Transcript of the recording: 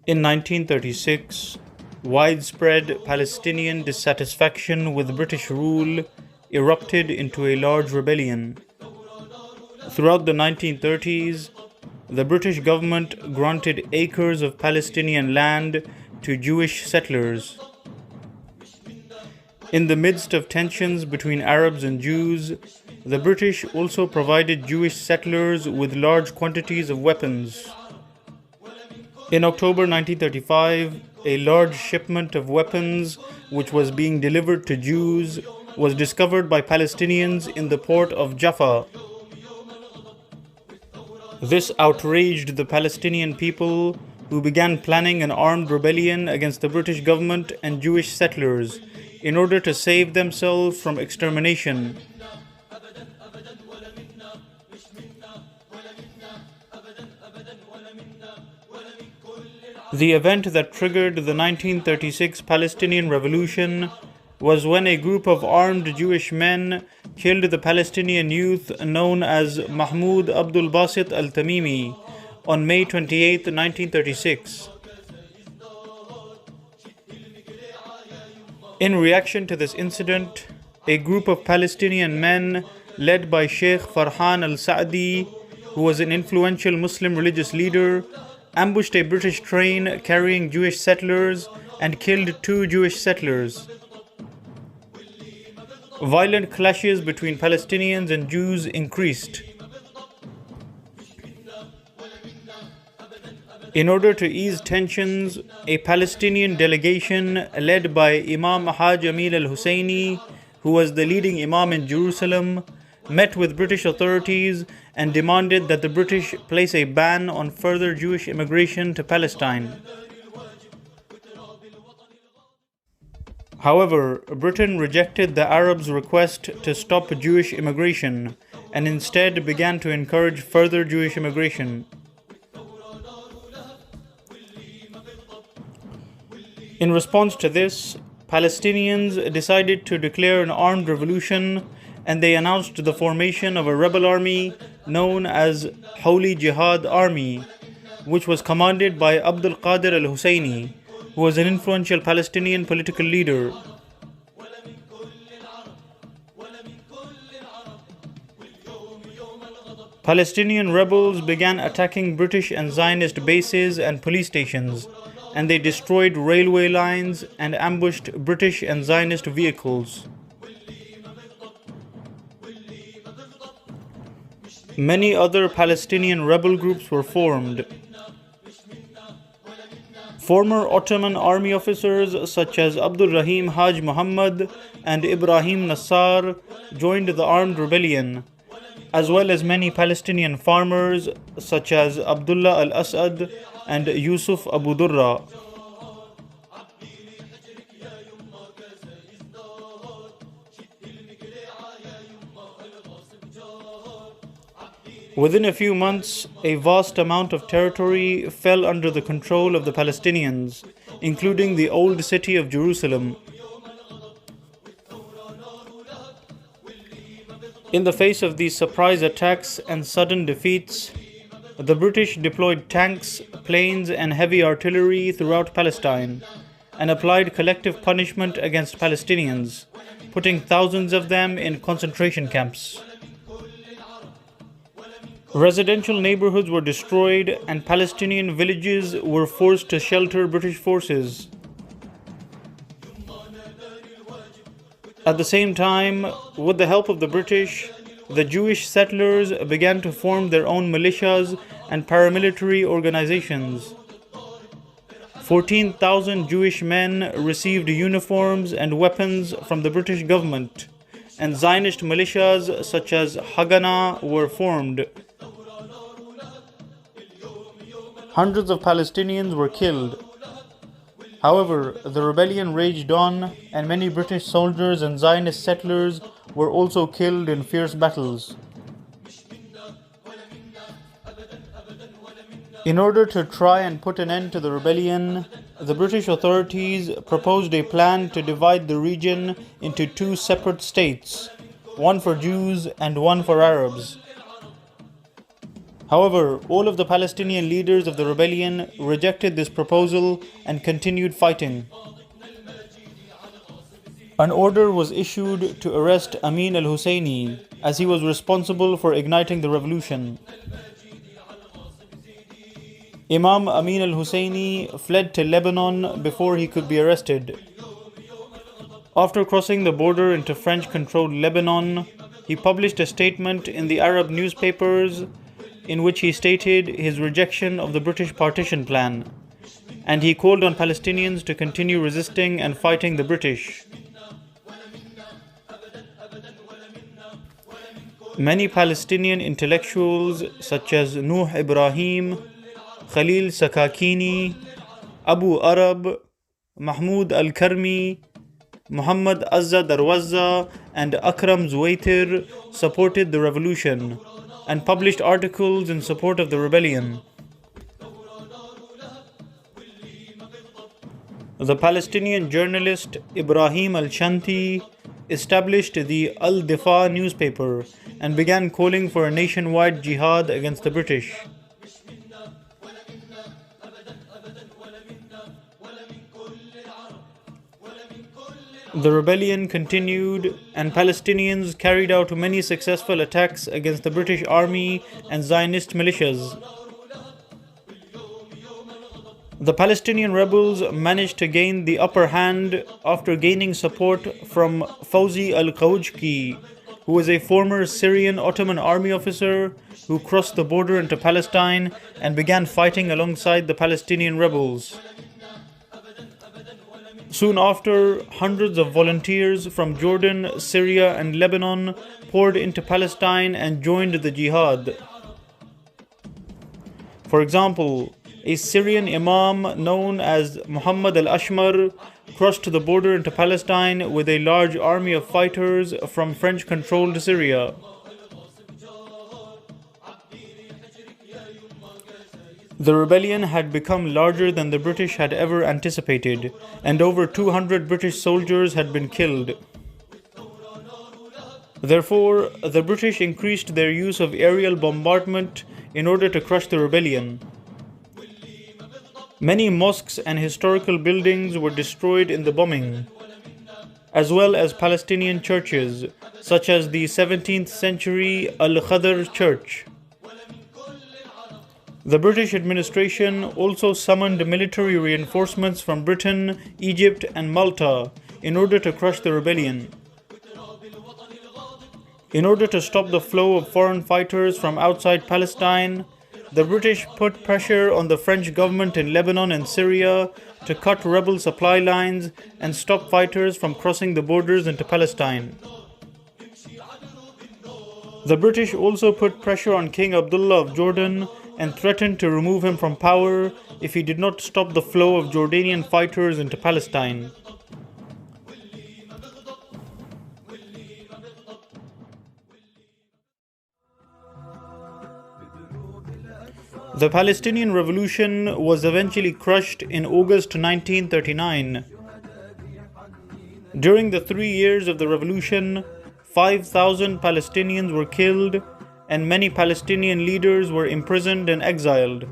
In 1936, widespread Palestinian dissatisfaction with British rule erupted into a large rebellion. Throughout the 1930s, the British government granted acres of Palestinian land to Jewish settlers. In the midst of tensions between Arabs and Jews, the British also provided Jewish settlers with large quantities of weapons. In October 1935, a large shipment of weapons which was being delivered to Jews was discovered by Palestinians in the port of Jaffa. This outraged the Palestinian people, who began planning an armed rebellion against the British government and Jewish settlers in order to save themselves from extermination. The event that triggered the 1936 Palestinian Revolution was when a group of armed Jewish men killed the Palestinian youth known as Mahmoud Abdul Basit al-Tamimi on May 28, 1936. In reaction to this incident, a group of Palestinian men led by Sheikh Farhan al-Sa'di, who was an influential Muslim religious leader, ambushed a British train carrying Jewish settlers and killed 2 Jewish settlers. Violent clashes between Palestinians and Jews increased. In order to ease tensions, a Palestinian delegation led by Imam Haj Amil al-Husseini, who was the leading Imam in Jerusalem, met with British authorities and demanded that the British place a ban on further Jewish immigration to Palestine. However, Britain rejected the Arabs' request to stop Jewish immigration and instead began to encourage further Jewish immigration. In response to this, Palestinians decided to declare an armed revolution, and they announced the formation of a rebel army known as Holy Jihad Army, which was commanded by Abdul Qadir al-Husseini, who was an influential Palestinian political leader. Palestinian rebels began attacking British and Zionist bases and police stations, and they destroyed railway lines and ambushed British and Zionist vehicles. Many other Palestinian rebel groups were formed. Former Ottoman army officers such as Abdul Rahim Haj Muhammad and Ibrahim Nassar joined the armed rebellion, as well as many Palestinian farmers such as Abdullah al-Asad and Yusuf Abu Durra. Within a few months, a vast amount of territory fell under the control of the Palestinians, including the old city of Jerusalem. In the face of these surprise attacks and sudden defeats, the British deployed tanks, planes, and heavy artillery throughout Palestine and applied collective punishment against Palestinians, putting thousands of them in concentration camps. Residential neighborhoods were destroyed and Palestinian villages were forced to shelter British forces. At the same time, with the help of the British, the Jewish settlers began to form their own militias and paramilitary organizations. 14,000 Jewish men received uniforms and weapons from the British government, and Zionist militias such as Haganah were formed. Hundreds of Palestinians were killed. However, the rebellion raged on, and many British soldiers and Zionist settlers were also killed in fierce battles. In order to try and put an end to the rebellion, the British authorities proposed a plan to divide the region into 2 separate states, one for Jews and one for Arabs. However, all of the Palestinian leaders of the rebellion rejected this proposal and continued fighting. An order was issued to arrest Amin al-Husseini, as he was responsible for igniting the revolution. Imam Amin al-Husseini fled to Lebanon before he could be arrested. After crossing the border into French-controlled Lebanon, he published a statement in the Arab newspapers in which he stated his rejection of the British partition plan, and he called on Palestinians to continue resisting and fighting the British. Many Palestinian intellectuals such as Nuh Ibrahim, Khalil Sakakini, Abu Arab, Mahmoud Al-Karmi, Muhammad Azza Darwaza, and Akram Zuwaitir supported the revolution and published articles in support of the rebellion. The Palestinian journalist Ibrahim Al-Shanti established the Al-Difa newspaper and began calling for a nationwide jihad against the British. The rebellion continued, and Palestinians carried out many successful attacks against the British army and Zionist militias. The Palestinian rebels managed to gain the upper hand after gaining support from Fawzi al-Qawjki, who was a former Syrian Ottoman army officer who crossed the border into Palestine and began fighting alongside the Palestinian rebels. Soon after, hundreds of volunteers from Jordan, Syria, and Lebanon poured into Palestine and joined the jihad. For example, a Syrian imam known as Muhammad al-Ashmar crossed the border into Palestine with a large army of fighters from French-controlled Syria. The rebellion had become larger than the British had ever anticipated, and over 200 British soldiers had been killed. Therefore, the British increased their use of aerial bombardment in order to crush the rebellion. Many mosques and historical buildings were destroyed in the bombing, as well as Palestinian churches, such as the 17th century Al-Khadr Church. The British administration also summoned military reinforcements from Britain, Egypt, and Malta in order to crush the rebellion. In order to stop the flow of foreign fighters from outside Palestine, the British put pressure on the French government in Lebanon and Syria to cut rebel supply lines and stop fighters from crossing the borders into Palestine. The British also put pressure on King Abdullah of Jordan and threatened to remove him from power if he did not stop the flow of Jordanian fighters into Palestine. The Palestinian Revolution was eventually crushed in August 1939. During the 3 years of the revolution, 5,000 Palestinians were killed and many Palestinian leaders were imprisoned and exiled.